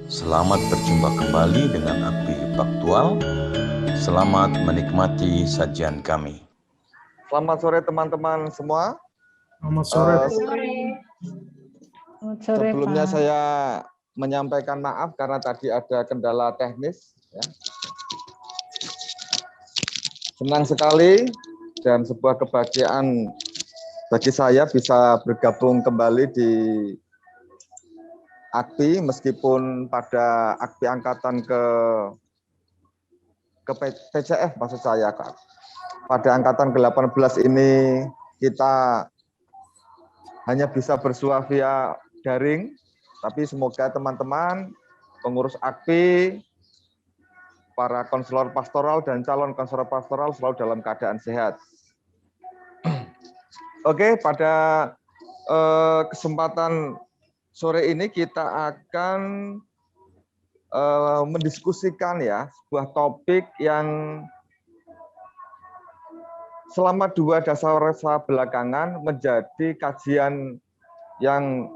Selamat berjumpa kembali dengan Akpi Faktual. Selamat menikmati sajian kami. Selamat sore teman-teman semua. Selamat sore. Sebelumnya saya menyampaikan maaf karena tadi ada kendala teknis. Ya. Senang sekali dan sebuah kebahagiaan bagi saya bisa bergabung kembali di Akpi, meskipun pada Akpi angkatan ke PCF maksud saya, Kak. Pada angkatan ke-18 ini kita hanya bisa bersua via daring, tapi semoga teman-teman pengurus Akpi, para konselor pastoral dan calon konselor pastoral selalu dalam keadaan sehat. Oke, pada kesempatan sore ini kita akan mendiskusikan ya sebuah topik yang selama 2 dasarsa belakangan menjadi kajian yang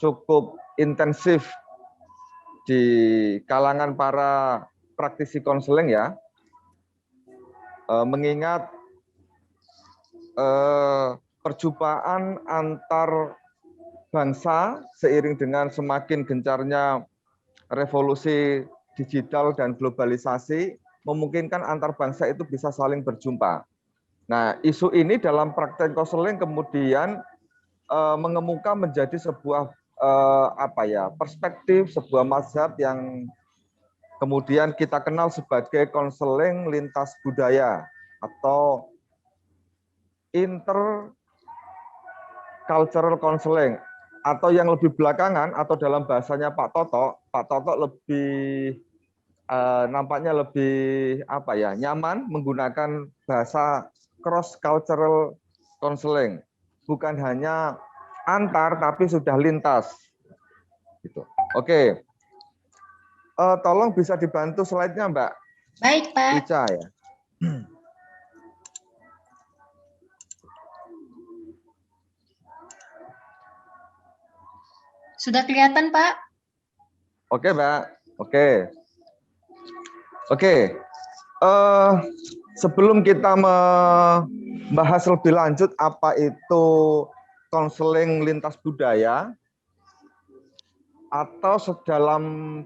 cukup intensif di kalangan para praktisi konseling ya, mengingat perjumpaan antar bangsa seiring dengan semakin gencarnya revolusi digital dan globalisasi memungkinkan antar bangsa itu bisa saling berjumpa. Nah, isu ini dalam praktek konseling kemudian mengemuka menjadi sebuah perspektif, sebuah mazhab yang kemudian kita kenal sebagai konseling lintas budaya atau intercultural counseling, atau yang lebih belakangan atau dalam bahasanya Pak Toto lebih nampaknya lebih nyaman menggunakan bahasa cross cultural counseling, bukan hanya antar tapi sudah lintas gitu. Oke. Tolong bisa dibantu slide-nya, Mbak. Baik, Pak. Ica ya. Sudah kelihatan, Pak? Oke, Mbak. Oke. Sebelum kita membahas lebih lanjut apa itu konseling lintas budaya, atau dalam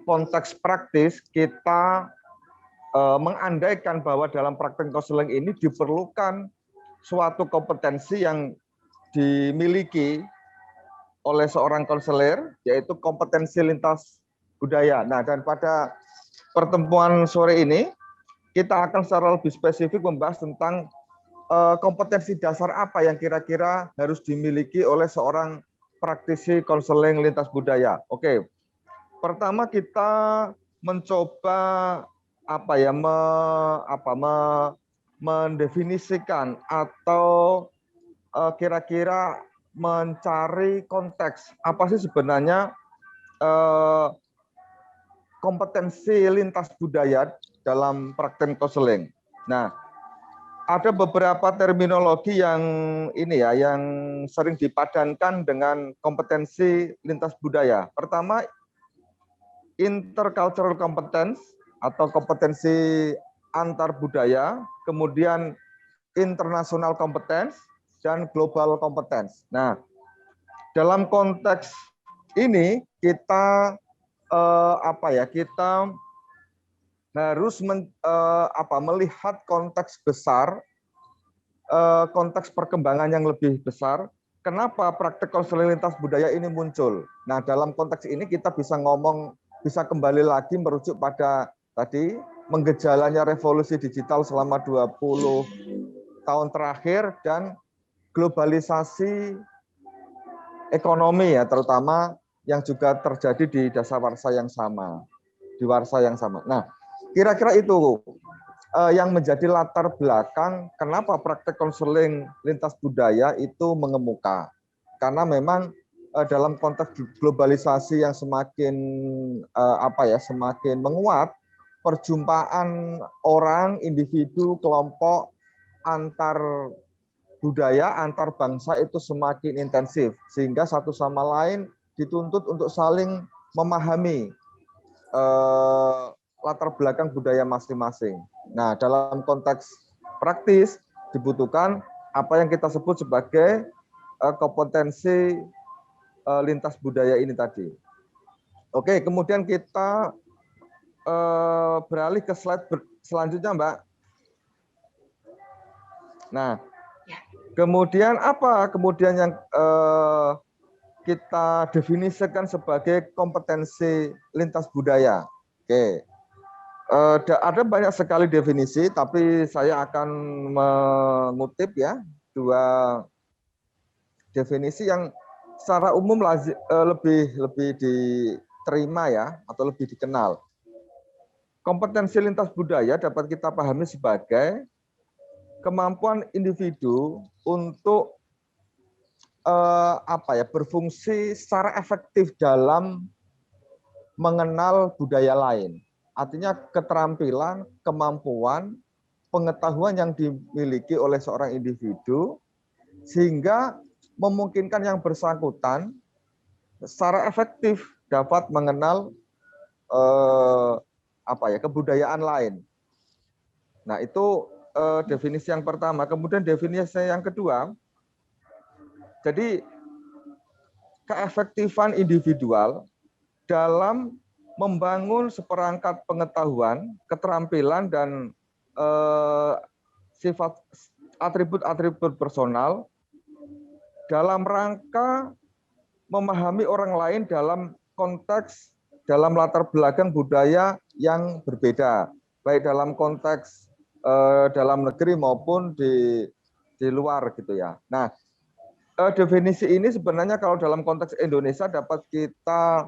konteks praktis kita mengandaikan bahwa dalam praktek konseling ini diperlukan suatu kompetensi yang dimiliki oleh seorang konselor, yaitu kompetensi lintas budaya. Nah, dan pada pertemuan sore ini kita akan secara lebih spesifik membahas tentang kompetensi dasar apa yang kira-kira harus dimiliki oleh seorang praktisi konseling lintas budaya. Oke. Pertama kita mencoba mendefinisikan atau kira-kira mencari konteks apa sih sebenarnya kompetensi lintas budaya dalam praktek konseling. Nah, ada beberapa terminologi yang yang sering dipadankan dengan kompetensi lintas budaya. Pertama, intercultural competence atau kompetensi antar budaya, kemudian international competence dan global competence. Nah, dalam konteks ini kita kita harus melihat konteks besar, konteks perkembangan yang lebih besar. Kenapa praktek konseling lintas budaya ini muncul? Nah, dalam konteks ini kita bisa kembali lagi merujuk pada tadi menggejalanya revolusi digital selama 20 tahun terakhir dan globalisasi ekonomi ya, terutama yang juga terjadi di dasawarsa yang sama, di warsa yang sama. Nah, kira-kira itu yang menjadi latar belakang kenapa praktek konseling lintas budaya itu mengemuka. Karena memang dalam konteks globalisasi yang semakin semakin menguat, perjumpaan orang, individu, kelompok antar budaya, antar bangsa itu semakin intensif, sehingga satu sama lain dituntut untuk saling memahami latar belakang budaya masing-masing. Nah, dalam konteks praktis dibutuhkan apa yang kita sebut sebagai kompetensi lintas budaya ini tadi. Oke, kemudian kita beralih ke slide selanjutnya, Mbak. Nah, kemudian apa kemudian yang kita definisikan sebagai kompetensi lintas budaya? Oke, ada banyak sekali definisi, tapi saya akan mengutip ya 2 definisi yang secara umum lebih diterima ya, atau lebih dikenal. Kompetensi lintas budaya dapat kita pahami sebagai kemampuan individu untuk berfungsi secara efektif dalam mengenal budaya lain. Artinya keterampilan, kemampuan, pengetahuan yang dimiliki oleh seorang individu sehingga memungkinkan yang bersangkutan secara efektif dapat mengenal kebudayaan lain. Nah, itu definisi yang pertama. Kemudian definisi yang kedua, jadi keefektifan individual dalam membangun seperangkat pengetahuan, keterampilan, dan sifat atribut-atribut personal dalam rangka memahami orang lain dalam latar belakang budaya yang berbeda, baik dalam konteks dalam negeri maupun di luar gitu ya. Nah, definisi ini sebenarnya kalau dalam konteks Indonesia dapat kita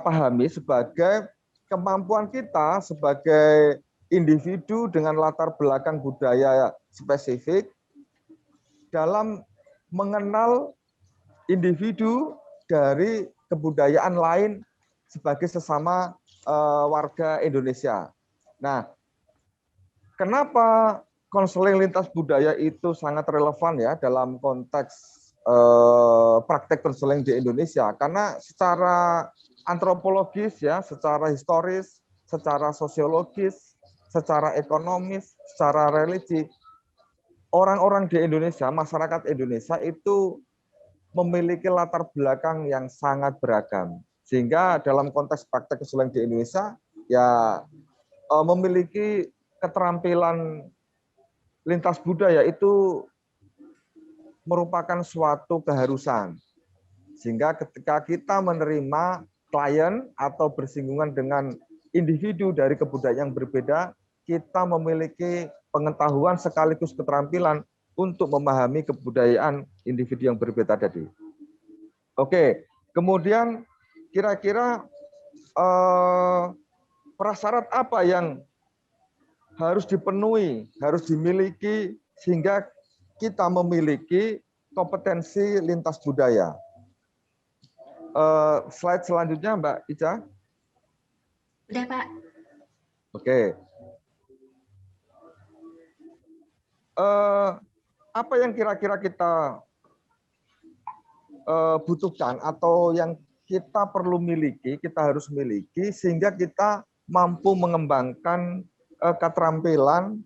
pahami sebagai kemampuan kita sebagai individu dengan latar belakang budaya spesifik dalam mengenal individu dari kebudayaan lain sebagai sesama warga Indonesia. Nah, kenapa konseling lintas budaya itu sangat relevan ya dalam konteks praktek konseling di Indonesia? Karena secara antropologis ya, secara historis, secara sosiologis, secara ekonomis, secara religi, orang-orang di Indonesia, masyarakat Indonesia itu memiliki latar belakang yang sangat beragam. Sehingga dalam konteks praktek konseling di Indonesia, ya memiliki keterampilan lintas budaya itu merupakan suatu keharusan. Sehingga ketika kita menerima klien atau bersinggungan dengan individu dari kebudayaan yang berbeda, kita memiliki pengetahuan sekaligus keterampilan untuk memahami kebudayaan individu yang berbeda tadi. Oke, kemudian kira-kira prasyarat apa yang harus dipenuhi, harus dimiliki sehingga kita memiliki kompetensi lintas budaya. Slide selanjutnya, Mbak Ica. Udah, Pak. Oke. Apa yang kira-kira kita butuhkan atau yang kita perlu miliki, kita harus miliki sehingga kita mampu mengembangkan keterampilan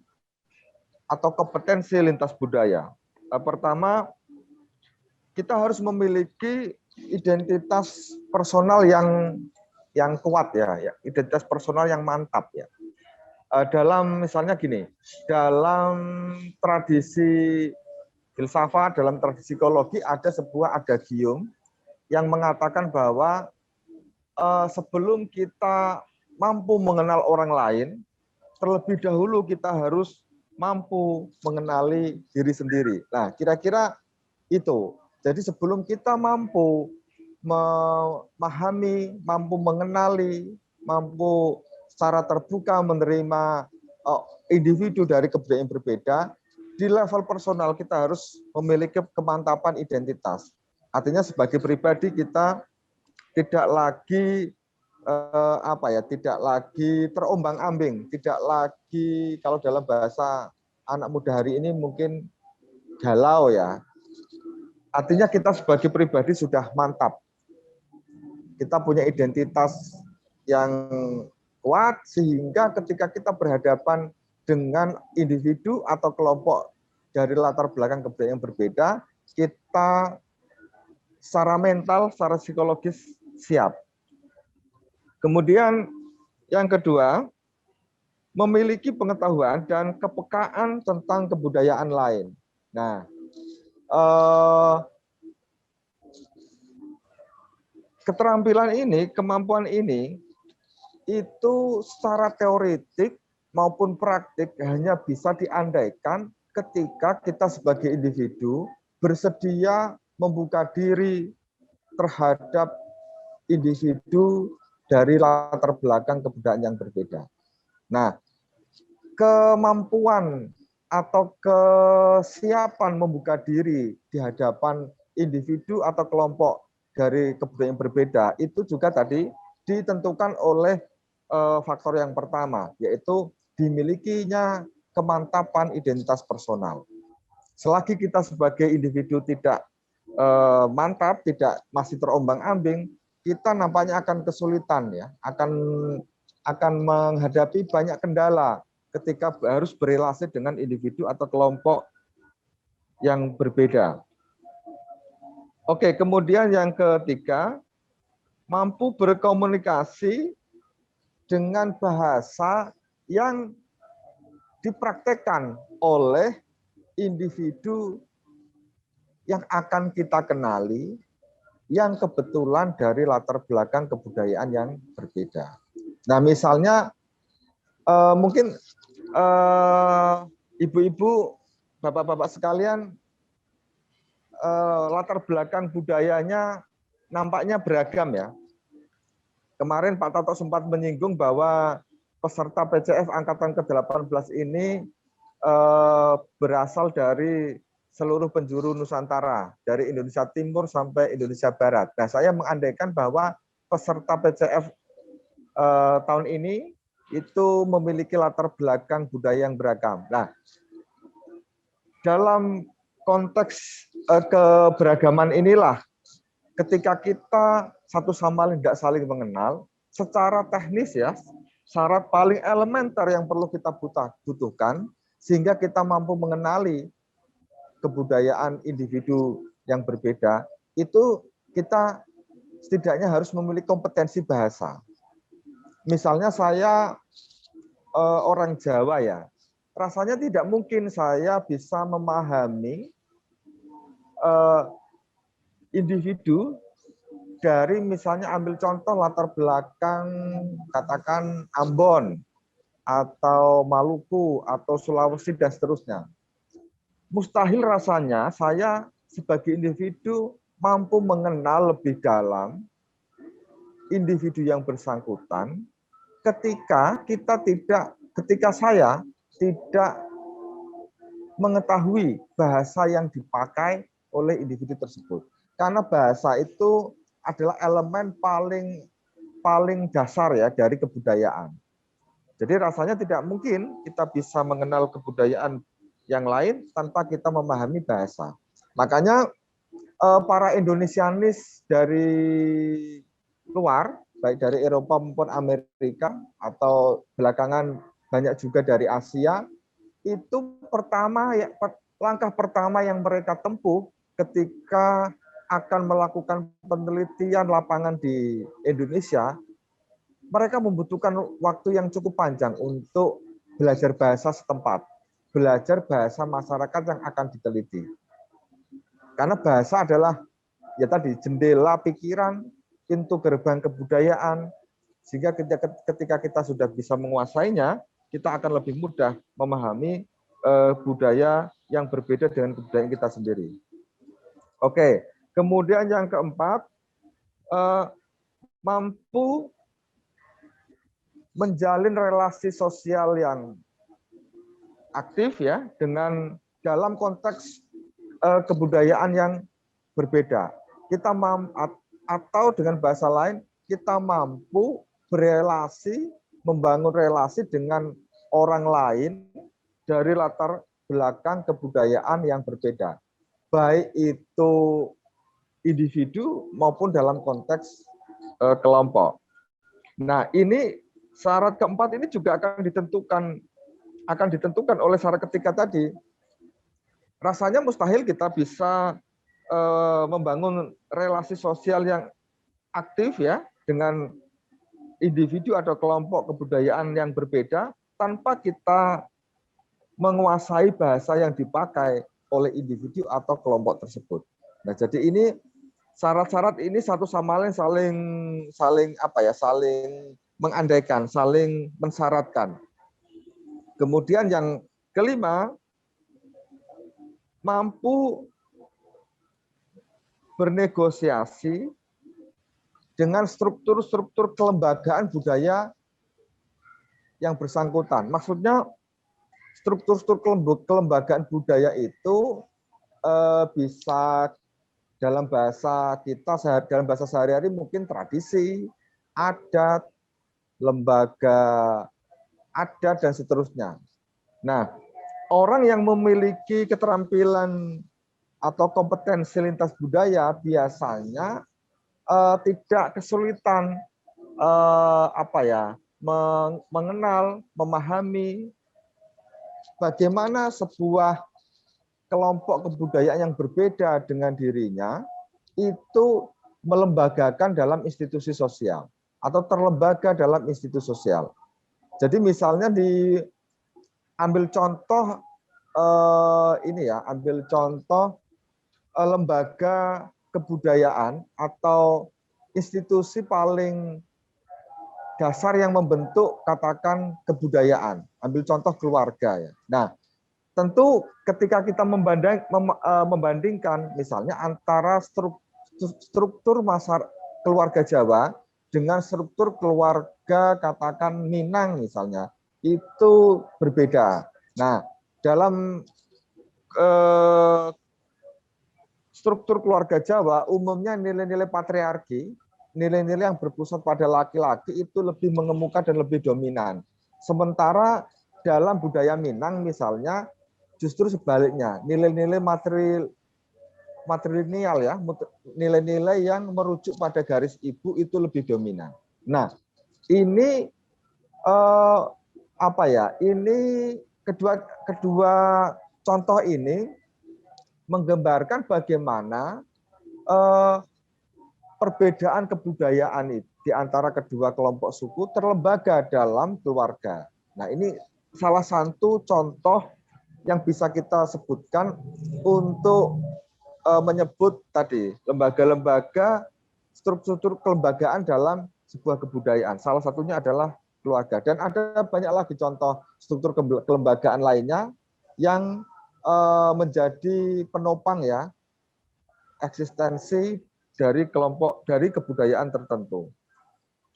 atau kompetensi lintas budaya. Pertama, kita harus memiliki identitas personal yang kuat ya, identitas personal yang mantap ya. Dalam misalnya gini, dalam tradisi filsafat, dalam tradisi psikologi ada sebuah adagium yang mengatakan bahwa sebelum kita mampu mengenal orang lain, terlebih dahulu kita harus mampu mengenali diri sendiri. Nah, kira-kira itu. Jadi sebelum kita mampu memahami, mampu mengenali, mampu secara terbuka menerima individu dari kebudayaan berbeda, di level personal kita harus memiliki kemantapan identitas. Artinya sebagai pribadi kita tidak lagi tidak lagi terombang-ambing, tidak lagi kalau dalam bahasa anak muda hari ini mungkin galau ya. Artinya kita sebagai pribadi sudah mantap. kita punya identitas yang kuat sehingga ketika kita berhadapan dengan individu atau kelompok dari latar belakang kebudayaan yang berbeda, kita secara mental, secara psikologis siap. Kemudian yang kedua, memiliki pengetahuan dan kepekaan tentang kebudayaan lain. Nah, keterampilan ini, kemampuan ini, itu secara teoretik maupun praktik hanya bisa diandaikan ketika kita sebagai individu bersedia membuka diri terhadap individu dari latar belakang kebudayaan yang berbeda. Nah, kemampuan atau kesiapan membuka diri di hadapan individu atau kelompok dari kebudayaan yang berbeda itu juga tadi ditentukan oleh faktor yang pertama, yaitu dimilikinya kemantapan identitas personal. Selagi kita sebagai individu tidak mantap, tidak masih terombang-ambing, kita nampaknya akan kesulitan ya, akan menghadapi banyak kendala ketika harus berelasi dengan individu atau kelompok yang berbeda. Oke, kemudian yang ketiga, mampu berkomunikasi dengan bahasa yang dipraktekkan oleh individu yang akan kita kenali, yang kebetulan dari latar belakang kebudayaan yang berbeda. Nah, misalnya mungkin ibu-ibu, bapak-bapak sekalian, latar belakang budayanya nampaknya beragam ya. Kemarin Pak Tato sempat menyinggung bahwa peserta PCF Angkatan ke-18 ini berasal dari seluruh penjuru Nusantara, dari Indonesia Timur sampai Indonesia Barat. Nah, saya mengandaikan bahwa peserta PCF tahun ini itu memiliki latar belakang budaya yang beragam. Nah, dalam konteks keberagaman inilah, ketika kita satu sama lain tidak saling mengenal, secara teknis ya, syarat paling elementer yang perlu kita butuhkan, sehingga kita mampu mengenali kebudayaan individu yang berbeda, itu kita setidaknya harus memiliki kompetensi bahasa. Misalnya saya orang Jawa ya, rasanya tidak mungkin saya bisa memahami individu dari misalnya ambil contoh latar belakang katakan Ambon atau Maluku atau Sulawesi dan seterusnya. Mustahil rasanya saya sebagai individu mampu mengenal lebih dalam individu yang bersangkutan ketika saya tidak mengetahui bahasa yang dipakai oleh individu tersebut. Karena bahasa itu adalah elemen paling dasar ya dari kebudayaan. Jadi rasanya tidak mungkin kita bisa mengenal kebudayaan yang lain tanpa kita memahami bahasa. Makanya para Indonesianis dari luar, baik dari Eropa maupun Amerika, atau belakangan banyak juga dari Asia, itu langkah pertama yang mereka tempuh ketika akan melakukan penelitian lapangan di Indonesia, mereka membutuhkan waktu yang cukup panjang untuk belajar bahasa setempat, belajar bahasa masyarakat yang akan diteliti. Karena bahasa adalah ya tadi jendela pikiran, pintu gerbang kebudayaan, sehingga ketika kita sudah bisa menguasainya, kita akan lebih mudah memahami budaya yang berbeda dengan kebudayaan kita sendiri. Oke, kemudian yang keempat, mampu menjalin relasi sosial yang aktif ya dengan dalam konteks kebudayaan yang berbeda. Atau dengan bahasa lain, kita mampu membangun relasi dengan orang lain dari latar belakang kebudayaan yang berbeda. Baik itu individu maupun dalam konteks kelompok. Nah, ini syarat keempat ini juga akan ditentukan oleh syarat ketiga tadi. Rasanya mustahil kita bisa membangun relasi sosial yang aktif ya dengan individu atau kelompok kebudayaan yang berbeda tanpa kita menguasai bahasa yang dipakai oleh individu atau kelompok tersebut. Nah, jadi ini syarat-syarat ini satu sama lain saling mengandaikan, saling mensyaratkan. Kemudian yang kelima, mampu bernegosiasi dengan struktur-struktur kelembagaan budaya yang bersangkutan. Maksudnya struktur-struktur kelembagaan budaya itu bisa dalam bahasa kita, dalam bahasa sehari-hari mungkin tradisi, adat, lembaga adat, dan seterusnya. Nah, orang yang memiliki keterampilan atau kompetensi lintas budaya biasanya tidak kesulitan mengenal, memahami bagaimana sebuah kelompok kebudayaan yang berbeda dengan dirinya itu melembagakan dalam institusi sosial atau terlembaga dalam institusi sosial. Jadi misalnya ambil contoh lembaga kebudayaan atau institusi paling dasar yang membentuk katakan kebudayaan. Ambil contoh keluarga ya. Nah, tentu ketika kita membandingkan misalnya antara struktur keluarga Jawa dengan struktur keluarga katakan Minang misalnya, itu berbeda. Nah, dalam struktur keluarga Jawa umumnya nilai-nilai patriarki, nilai-nilai yang berpusat pada laki-laki itu lebih mengemuka dan lebih dominan. Sementara dalam budaya Minang misalnya justru sebaliknya, nilai-nilai matrilineal ya, nilai-nilai yang merujuk pada garis ibu itu lebih dominan. Nah, ini ini kedua contoh ini menggambarkan bagaimana perbedaan kebudayaan di antara kedua kelompok suku terlembaga dalam keluarga. Nah, ini salah satu contoh yang bisa kita sebutkan untuk menyebut tadi lembaga-lembaga struktur kelembagaan dalam sebuah kebudayaan. Salah satunya adalah keluarga. Dan ada banyak lagi contoh struktur kelembagaan lainnya yang menjadi penopang ya eksistensi dari kebudayaan tertentu.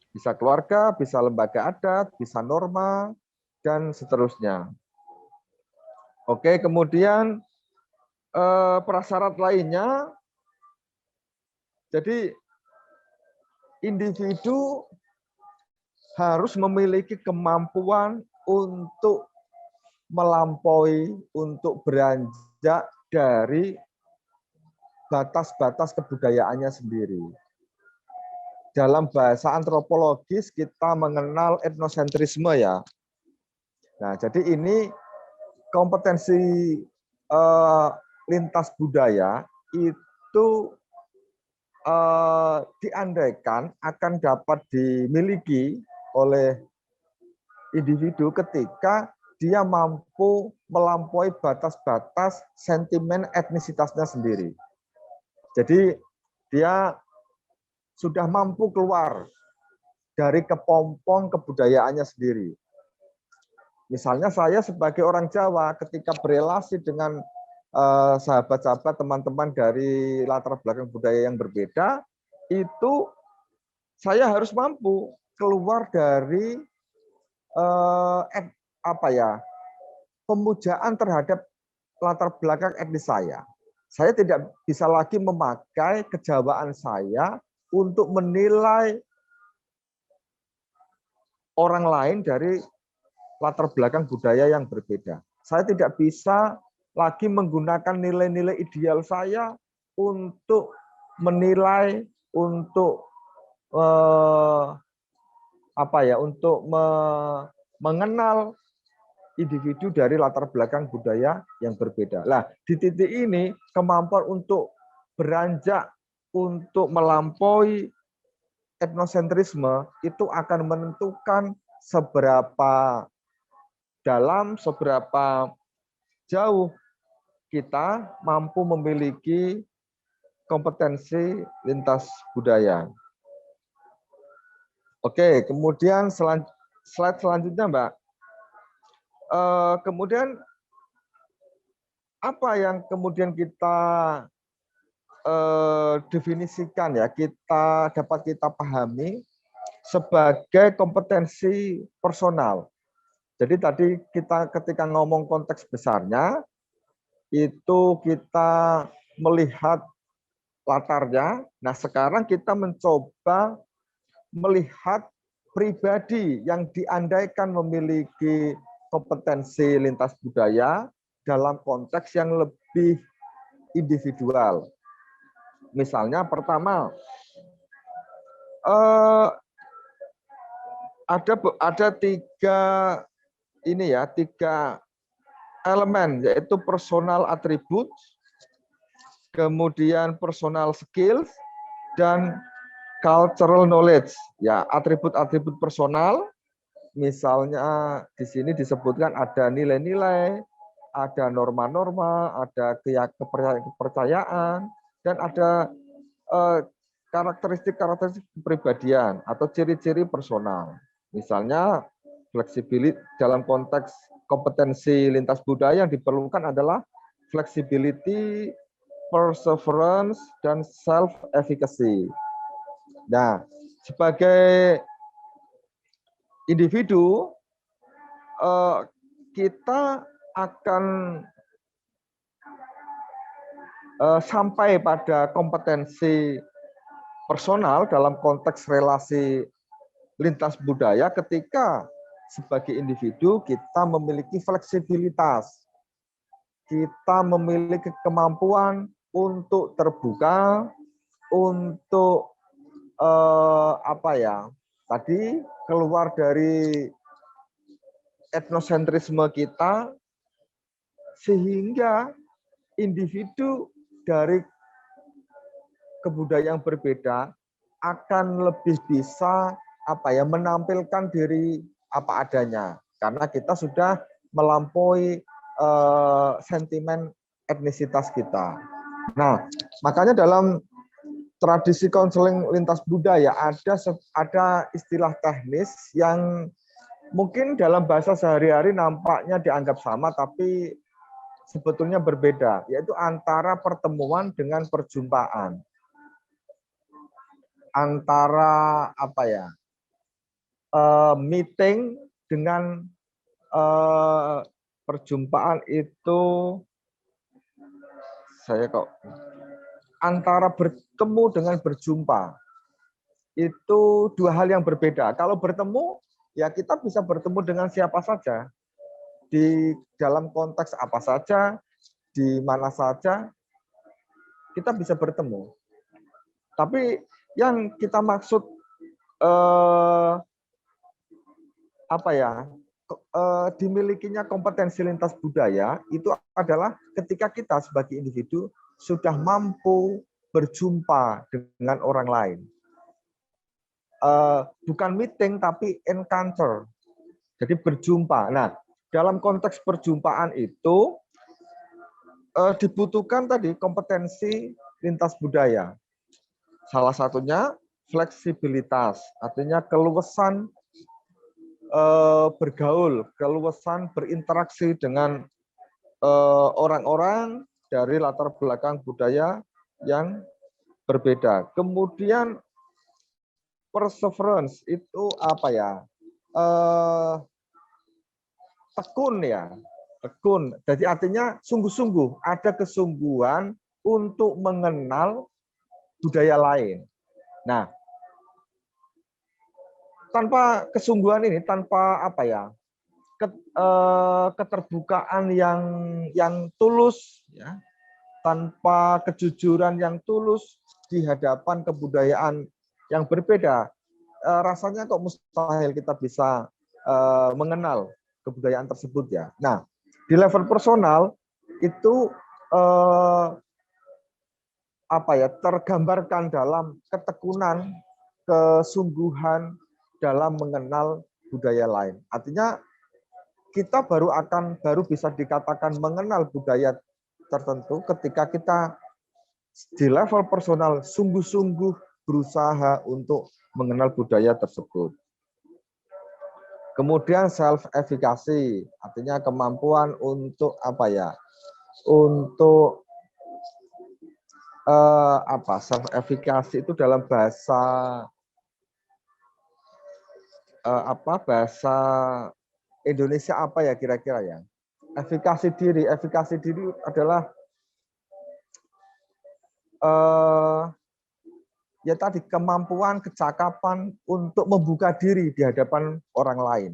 Bisa keluarga, bisa lembaga adat, bisa norma, dan seterusnya. Oke, kemudian prasyarat lainnya, jadi individu harus memiliki kemampuan untuk melampaui, untuk beranjak dari batas-batas kebudayaannya sendiri. Dalam bahasa antropologis kita mengenal etnosentrisme ya. Nah, jadi ini kompetensi lintas budaya itu diandaikan akan dapat dimiliki oleh individu ketika dia mampu melampaui batas-batas sentimen etnisitasnya sendiri. Jadi dia sudah mampu keluar dari kepompong kebudayaannya sendiri. Misalnya saya sebagai orang Jawa ketika berelasi dengan sahabat-sahabat, teman-teman dari latar belakang budaya yang berbeda, itu saya harus mampu keluar dari pemujaan terhadap latar belakang etnis saya. Saya tidak bisa lagi memakai kejawaan saya untuk menilai orang lain dari latar belakang budaya yang berbeda. Saya tidak bisa lagi menggunakan nilai-nilai ideal saya untuk menilai, untuk untuk mengenal individu dari latar belakang budaya yang berbeda. Nah, di titik ini kemampuan untuk beranjak untuk melampaui etnosentrisme itu akan menentukan seberapa dalam, seberapa jauh kita mampu memiliki kompetensi lintas budaya. Oke, kemudian slide selanjutnya, Mbak. Kemudian apa yang kemudian kita definisikan ya, dapat kita pahami sebagai kompetensi personal. Jadi tadi kita ketika ngomong konteks besarnya, itu kita melihat latarnya. Nah, sekarang kita mencoba melihat pribadi yang diandaikan memiliki kompetensi lintas budaya dalam konteks yang lebih individual. Misalnya pertama, ada tiga elemen, yaitu personal attribute, kemudian personal skills, dan cultural knowledge. Ya, atribut-atribut personal, misalnya di sini disebutkan ada nilai-nilai, ada norma-norma, ada kepercayaan, dan ada karakteristik kepribadian atau ciri-ciri personal. Misalnya fleksibilitas dalam konteks kompetensi lintas budaya yang diperlukan adalah flexibility, perseverance, dan self-efficacy. Nah, sebagai individu, kita akan sampai pada kompetensi personal dalam konteks relasi lintas budaya ketika sebagai individu kita memiliki fleksibilitas, kita memiliki kemampuan untuk terbuka, untuk tadi keluar dari etnosentrisme kita, sehingga individu dari kebudayaan berbeda akan lebih bisa menampilkan diri apa adanya, karena kita sudah melampaui sentimen etnisitas kita. Nah, makanya dalam tradisi konseling lintas budaya ada istilah teknis yang mungkin dalam bahasa sehari-hari nampaknya dianggap sama, tapi sebetulnya berbeda, yaitu antara pertemuan dengan perjumpaan. Antara meeting dengan perjumpaan itu antara bertemu dengan berjumpa itu dua hal yang berbeda. Kalau bertemu ya kita bisa bertemu dengan siapa saja, di dalam konteks apa saja, di mana saja kita bisa bertemu. Tapi yang kita maksud dimilikinya kompetensi lintas budaya itu adalah ketika kita sebagai individu sudah mampu berjumpa dengan orang lain. Bukan meeting tapi encounter. Jadi berjumpa. Nah, dalam konteks perjumpaan itu dibutuhkan tadi kompetensi lintas budaya. Salah satunya fleksibilitas, artinya keluasan bergaul, keluasan berinteraksi dengan orang-orang dari latar belakang budaya yang berbeda. Kemudian perseverance itu tekun ya, tekun. Jadi artinya sungguh-sungguh, ada kesungguhan untuk mengenal budaya lain. Nah, tanpa kesungguhan ini, tanpa keterbukaan yang tulus, ya, tanpa kejujuran yang tulus di hadapan kebudayaan yang berbeda, rasanya kok mustahil kita bisa mengenal kebudayaan tersebut ya. Nah, di level personal itu tergambarkan dalam ketekunan, kesungguhan dalam mengenal budaya lain. Artinya kita baru bisa dikatakan mengenal budaya tertentu ketika kita di level personal sungguh-sungguh berusaha untuk mengenal budaya tersebut. Kemudian self efficacy, artinya kemampuan untuk Untuk self efficacy itu dalam bahasa bahasa Indonesia apa ya kira-kira ya? Efikasi diri adalah ya tadi kemampuan, kecakapan untuk membuka diri di hadapan orang lain.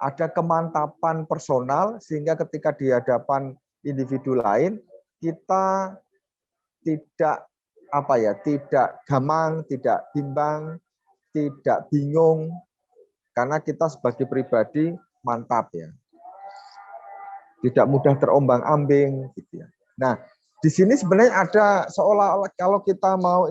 Ada kemantapan personal sehingga ketika di hadapan individu lain kita tidak tidak gamang, tidak bimbang, tidak bingung karena kita sebagai pribadi mantap ya. Tidak mudah terombang-ambing gitu ya. Nah, di sini sebenarnya ada seolah-olah kalau kita mau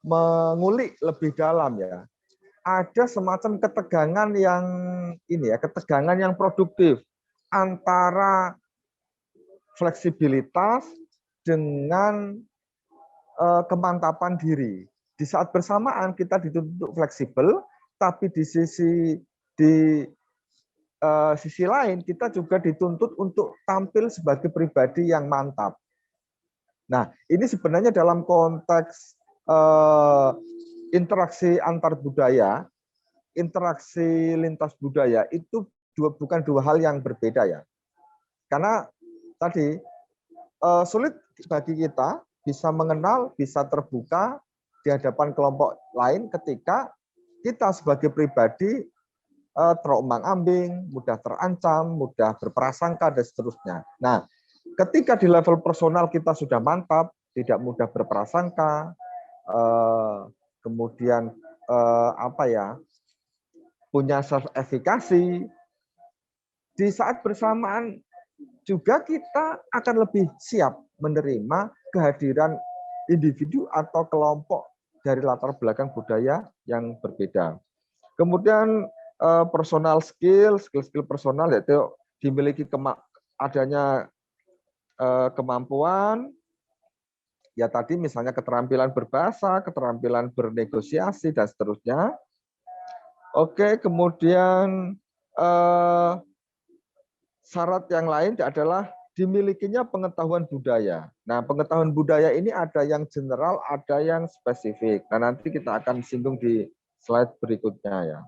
mengulik lebih dalam ya. Ada semacam ketegangan yang produktif antara fleksibilitas dengan kemantapan diri. Di saat bersamaan kita dituntut fleksibel, tapi di sisi lain kita juga dituntut untuk tampil sebagai pribadi yang mantap. Nah, ini sebenarnya dalam konteks interaksi antar budaya, interaksi lintas budaya itu bukan dua hal yang berbeda ya. Karena tadi sulit bagi kita bisa mengenal, bisa terbuka di hadapan kelompok lain ketika kita sebagai pribadi terombang-ambing, mudah terancam, mudah berprasangka, dan seterusnya. Nah, ketika di level personal kita sudah mantap, tidak mudah berprasangka, kemudian punya self efficacy, di saat bersamaan juga kita akan lebih siap menerima kehadiran individu atau kelompok dari latar belakang budaya yang berbeda. Kemudian personal skill personal yaitu dimiliki adanya kemampuan, ya tadi misalnya keterampilan berbahasa, keterampilan bernegosiasi, dan seterusnya. Oke, kemudian syarat yang lain adalah dimilikinya pengetahuan budaya. Nah, pengetahuan budaya ini ada yang general, ada yang spesifik. Nah, nanti kita akan singgung di slide berikutnya ya.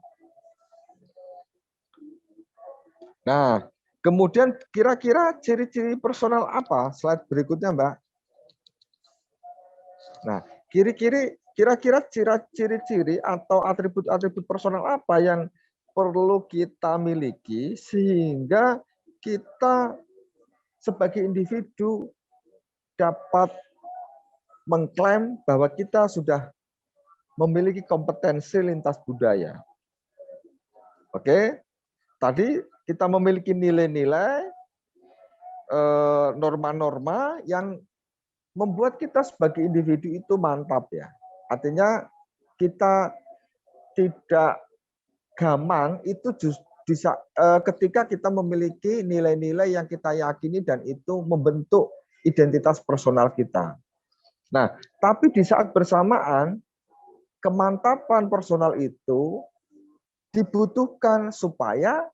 Nah, kemudian kira-kira ciri-ciri personal apa? Slide berikutnya, Mbak. Nah, kira-kira ciri-ciri atau atribut-atribut personal apa yang perlu kita miliki sehingga kita sebagai individu dapat mengklaim bahwa kita sudah memiliki kompetensi lintas budaya. Oke, tadi kita memiliki nilai-nilai, norma-norma yang membuat kita sebagai individu itu mantap ya. Artinya kita tidak gamang itu bisa ketika kita memiliki nilai-nilai yang kita yakini dan itu membentuk identitas personal kita. Nah, tapi di saat bersamaan kemantapan personal itu dibutuhkan supaya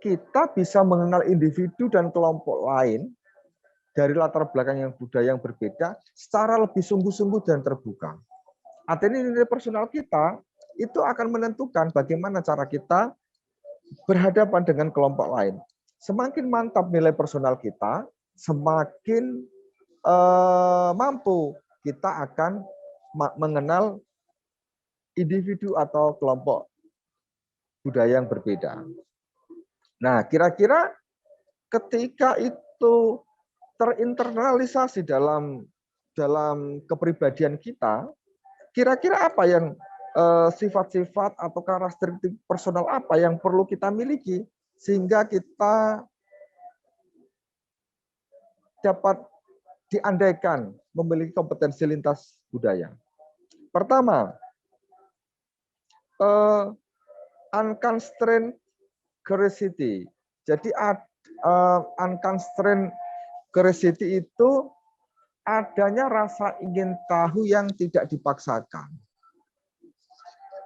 kita bisa mengenal individu dan kelompok lain dari latar belakang yang budaya yang berbeda secara lebih sungguh-sungguh dan terbuka. Artinya nilai personal kita itu akan menentukan bagaimana cara kita berhadapan dengan kelompok lain. Semakin mantap nilai personal kita, semakin mampu kita akan mengenal individu atau kelompok budaya yang berbeda. Nah, kira-kira ketika itu terinternalisasi dalam kepribadian kita, kira-kira apa yang sifat-sifat atau karakteristik personal apa yang perlu kita miliki sehingga kita dapat diandaikan memiliki kompetensi lintas budaya. Pertama, unconstrained curiosity. Jadi unconstrained curiosity itu adanya rasa ingin tahu yang tidak dipaksakan.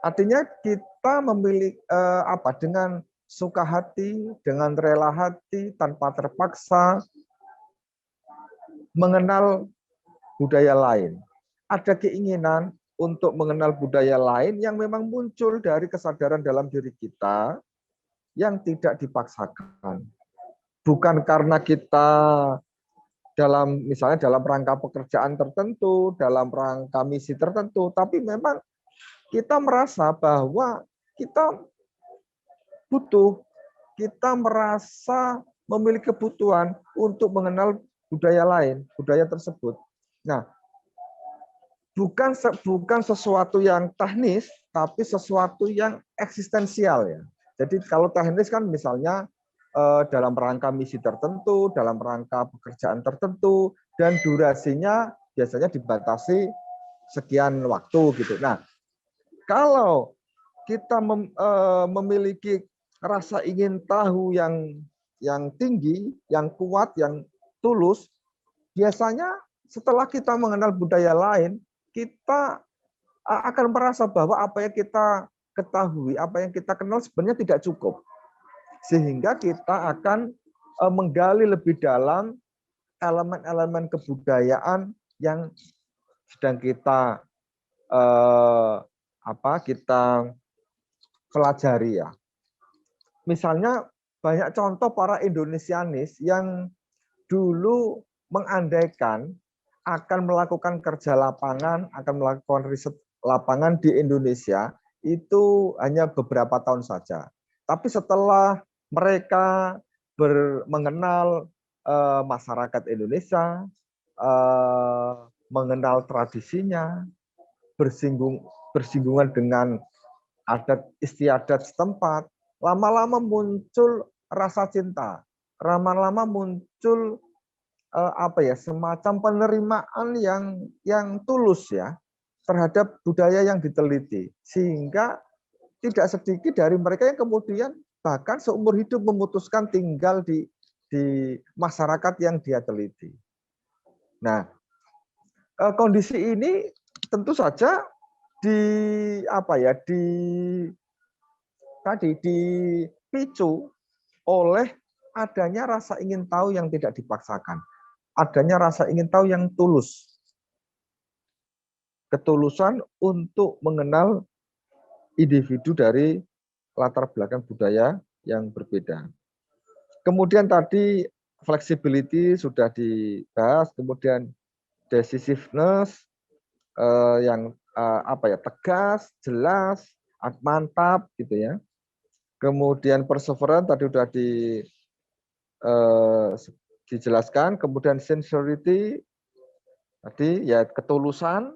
Artinya kita memilih dengan suka hati, dengan rela hati, tanpa terpaksa mengenal budaya lain. Ada keinginan untuk mengenal budaya lain yang memang muncul dari kesadaran dalam diri kita yang tidak dipaksakan. Bukan karena kita misalnya dalam rangka pekerjaan tertentu, dalam rangka misi tertentu, tapi memang kita merasa bahwa kita butuh, kita merasa memiliki kebutuhan untuk mengenal budaya lain, budaya tersebut. Nah, bukan sesuatu yang teknis, tapi sesuatu yang eksistensial ya. Jadi kalau teknis kan misalnya dalam rangka misi tertentu, dalam rangka pekerjaan tertentu, dan durasinya biasanya dibatasi sekian waktu gitu. Nah, kalau kita memiliki rasa ingin tahu yang tinggi, yang kuat, yang tulus, biasanya setelah kita mengenal budaya lain, kita akan merasa bahwa apa yang kita ketahui, apa yang kita kenal sebenarnya tidak cukup. Sehingga kita akan menggali lebih dalam elemen-elemen kebudayaan yang sedang kita kita pelajari ya. Misalnya banyak contoh para Indonesianis yang dulu mengandaikan akan melakukan kerja lapangan, akan melakukan riset lapangan di Indonesia itu hanya beberapa tahun saja. Tapi setelah mereka mengenal masyarakat Indonesia, mengenal tradisinya, bersinggungan dengan adat istiadat setempat, lama-lama muncul rasa cinta, lama-lama muncul semacam penerimaan yang tulus ya terhadap budaya yang diteliti, sehingga tidak sedikit dari mereka yang kemudian bahkan seumur hidup memutuskan tinggal di masyarakat yang dia teliti. Nah, kondisi ini tentu saja dipicu oleh adanya rasa ingin tahu yang tidak dipaksakan, adanya rasa ingin tahu yang tulus, ketulusan untuk mengenal individu dari latar belakang budaya yang berbeda. Kemudian tadi flexibility sudah dibahas, kemudian decisiveness yang tegas, jelas, mantap gitu ya. Kemudian perseverance tadi sudah dijelaskan, kemudian sincerity tadi ya ketulusan,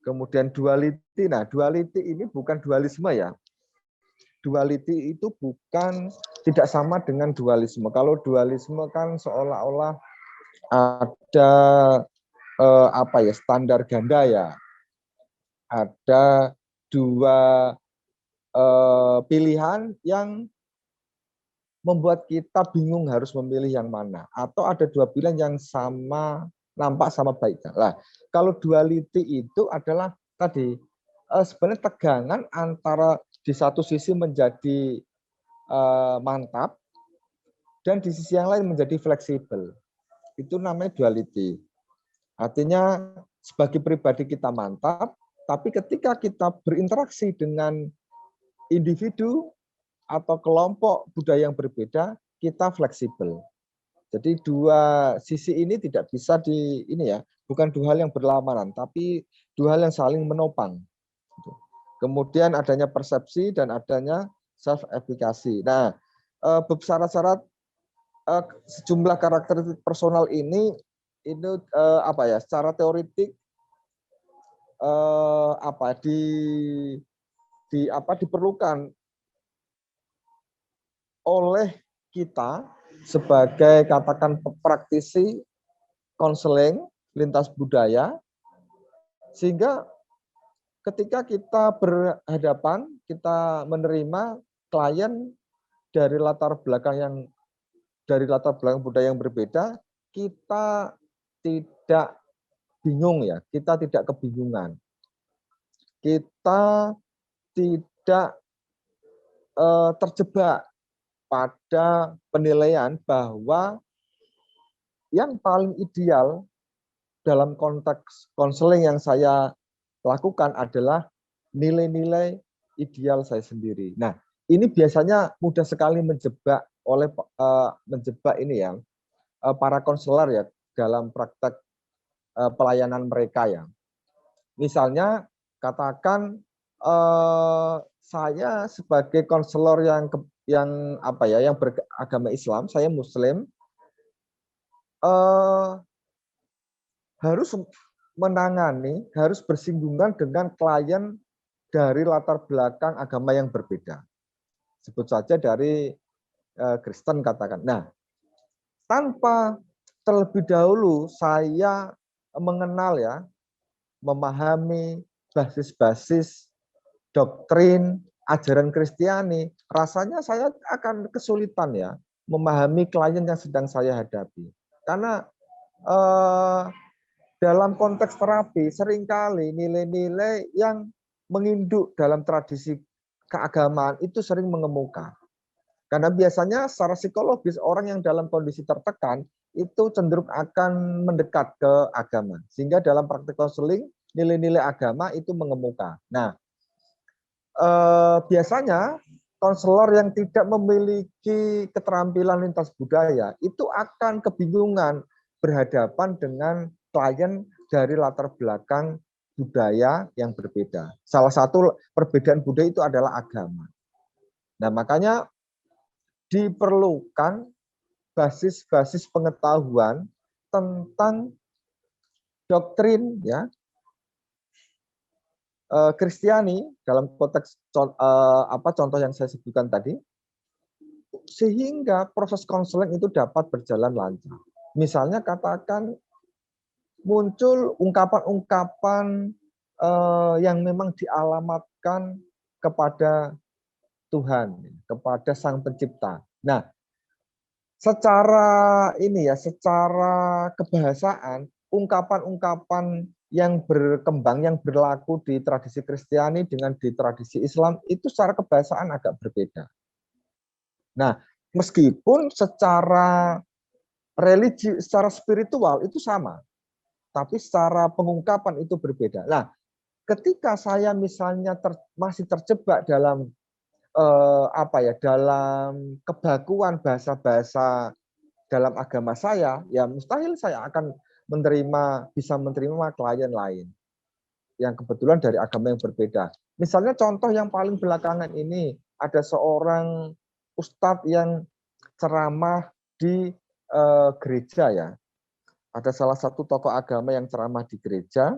kemudian duality. Nah, duality ini bukan dualisme ya. Duality itu tidak sama dengan dualisme. Kalau dualisme kan seolah-olah ada standar ganda ya. Ada dua pilihan yang membuat kita bingung harus memilih yang mana. Atau ada dua pilihan yang nampak sama baiknya. Nah, kalau duality itu adalah tadi sebenarnya tegangan antara di satu sisi menjadi mantap dan di sisi yang lain menjadi fleksibel. Itu namanya duality. Artinya sebagai pribadi kita mantap, tapi ketika kita berinteraksi dengan individu atau kelompok budaya yang berbeda, kita fleksibel. Jadi dua sisi ini tidak bisa bukan dua hal yang berlawanan, tapi dua hal yang saling menopang. Kemudian adanya persepsi dan adanya self-efficacy. Nah, syarat-syarat sejumlah karakteristik personal ini secara teoritik diperlukan oleh kita sebagai katakan praktisi konseling lintas budaya, sehingga ketika kita berhadapan, kita menerima klien dari latar belakang budaya yang berbeda, kita tidak bingung ya, kita tidak kebingungan. Kita tidak terjebak pada penilaian bahwa yang paling ideal dalam konteks konseling yang saya lakukan adalah nilai-nilai ideal saya sendiri. Nah, ini biasanya mudah sekali menjebak para konselor ya dalam praktek pelayanan mereka ya. Misalnya katakan saya sebagai konselor yang beragama Islam, saya Muslim, harus menangani, harus bersinggungan dengan klien dari latar belakang agama yang berbeda. Sebut saja dari Kristen katakan. Nah, tanpa terlebih dahulu saya mengenal ya, memahami basis-basis doktrin ajaran Kristiani, rasanya saya akan kesulitan ya memahami klien yang sedang saya hadapi. Karena dalam konteks terapi seringkali nilai-nilai yang menginduk dalam tradisi keagamaan itu sering mengemuka. Karena biasanya secara psikologis orang yang dalam kondisi tertekan itu cenderung akan mendekat ke agama. Sehingga dalam praktik konseling nilai-nilai agama itu mengemuka. Nah, biasanya konselor yang tidak memiliki keterampilan lintas budaya itu akan kebingungan berhadapan dengan klien dari latar belakang budaya yang berbeda. Salah satu perbedaan budaya itu adalah agama. Nah, makanya diperlukan basis-basis pengetahuan tentang doktrin ya Kristiani dalam konteks contoh yang saya sebutkan tadi, sehingga proses konseling itu dapat berjalan lancar. Misalnya katakan muncul ungkapan-ungkapan yang memang dialamatkan kepada Tuhan, kepada Sang Pencipta. Nah, secara kebahasaan, ungkapan-ungkapan yang berkembang, yang berlaku di tradisi Kristiani dengan di tradisi Islam itu secara kebahasaan agak berbeda. Nah, meskipun secara religi, secara spiritual itu sama, tapi secara pengungkapan itu berbeda. Nah, ketika saya misalnya masih terjebak dalam dalam kebakuan bahasa-bahasa dalam agama saya, ya mustahil saya akan bisa menerima klien lain yang kebetulan dari agama yang berbeda. Misalnya contoh yang paling belakangan ini, ada seorang ustadz yang ceramah di gereja ya. Ada salah satu tokoh agama yang ceramah di gereja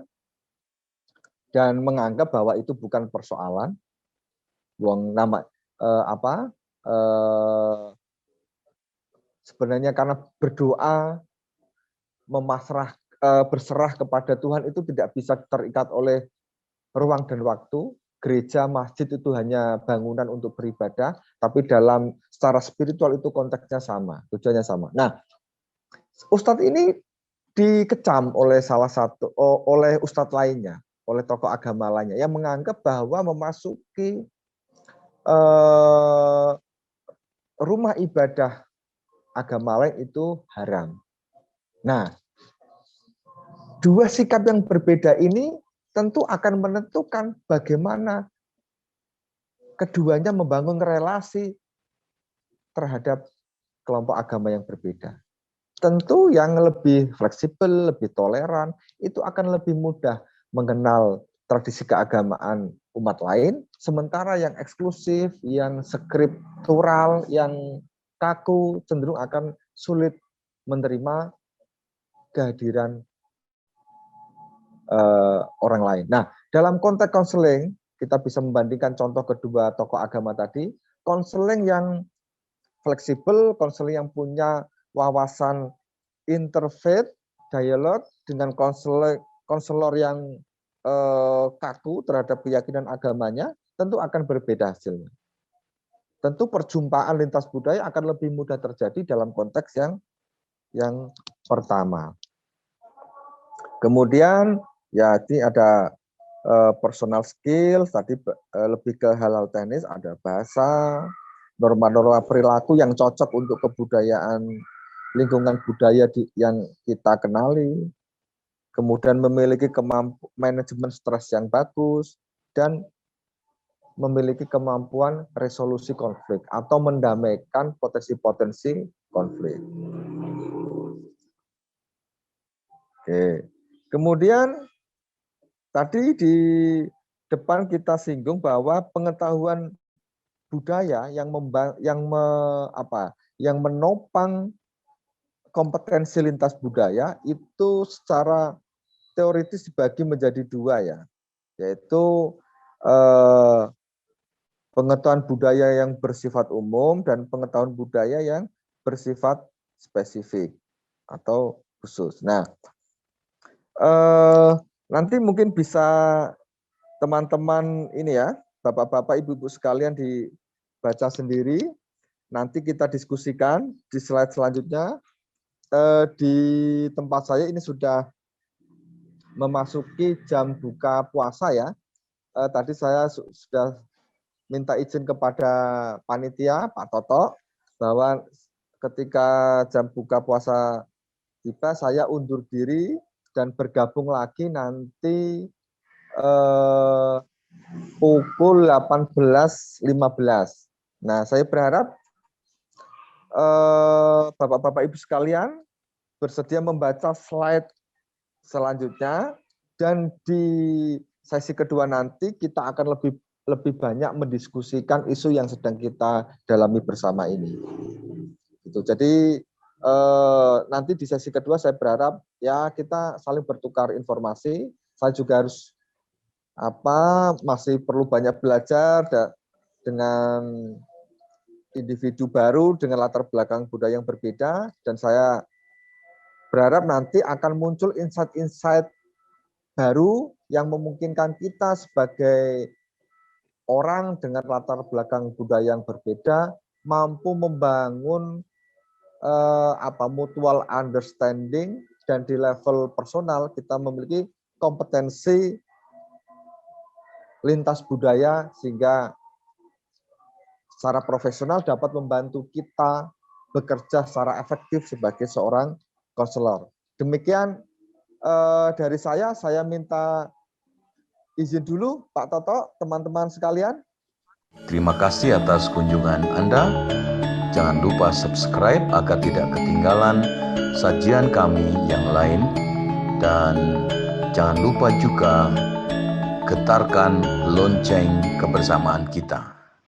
dan menganggap bahwa itu bukan persoalan. Sebenarnya karena berdoa, berserah kepada Tuhan itu tidak bisa terikat oleh ruang dan waktu. Gereja, masjid itu hanya bangunan untuk beribadah, tapi secara spiritual itu konteksnya sama, tujuannya sama. Nah, ustadz ini dikecam oleh oleh ustadz lainnya, oleh tokoh agama lainnya yang menganggap bahwa memasuki rumah ibadah agama lain itu haram. Nah, dua sikap yang berbeda ini tentu akan menentukan bagaimana keduanya membangun relasi terhadap kelompok agama yang berbeda. Tentu yang lebih fleksibel, lebih toleran, itu akan lebih mudah mengenal tradisi keagamaan umat lain, sementara yang eksklusif, yang skriptural, yang kaku, cenderung akan sulit menerima kehadiran orang lain. Nah, dalam konteks konseling, kita bisa membandingkan contoh kedua tokoh agama tadi, konseling yang fleksibel, konseling yang punya wawasan interfaith, dialog, dengan konselor yang kaku terhadap keyakinan agamanya, tentu akan berbeda hasilnya. Tentu perjumpaan lintas budaya akan lebih mudah terjadi dalam konteks yang pertama. Kemudian, ya ini ada personal skills, tadi lebih ke hal-hal teknis, ada bahasa, norma-norma perilaku yang cocok untuk kebudayaan, lingkungan budaya yang kita kenali, kemudian memiliki manajemen stres yang bagus, dan memiliki kemampuan resolusi konflik atau mendamaikan potensi-potensi konflik. Oke. Kemudian tadi di depan kita singgung bahwa pengetahuan budaya yang menopang kompetensi lintas budaya itu secara teoritis dibagi menjadi dua ya, yaitu pengetahuan budaya yang bersifat umum dan pengetahuan budaya yang bersifat spesifik atau khusus. Nah, nanti mungkin bisa teman-teman ini ya, bapak-bapak, ibu-ibu sekalian dibaca sendiri. Nanti kita diskusikan di slide selanjutnya. Di tempat saya ini sudah memasuki jam buka puasa ya. Tadi saya sudah minta izin kepada panitia Pak Toto bahwa ketika jam buka puasa tiba saya undur diri dan bergabung lagi nanti pukul 18.15. Nah, saya berharap bapak-bapak ibu sekalian bersedia membaca slide selanjutnya, dan di sesi kedua nanti kita akan lebih banyak mendiskusikan isu yang sedang kita dalami bersama ini. Gitu. Jadi nanti di sesi kedua saya berharap ya kita saling bertukar informasi. Saya juga harus masih perlu banyak belajar dengan individu baru dengan latar belakang budaya yang berbeda, dan saya berharap nanti akan muncul insight-insight baru yang memungkinkan kita sebagai orang dengan latar belakang budaya yang berbeda mampu membangun mutual understanding, dan di level personal kita memiliki kompetensi lintas budaya sehingga secara profesional dapat membantu kita bekerja secara efektif sebagai seorang konselor. Demikian dari saya minta izin dulu Pak Toto, teman-teman sekalian. Terima kasih atas kunjungan Anda. Jangan lupa subscribe agar tidak ketinggalan sajian kami yang lain. Dan jangan lupa juga getarkan lonceng kebersamaan kita.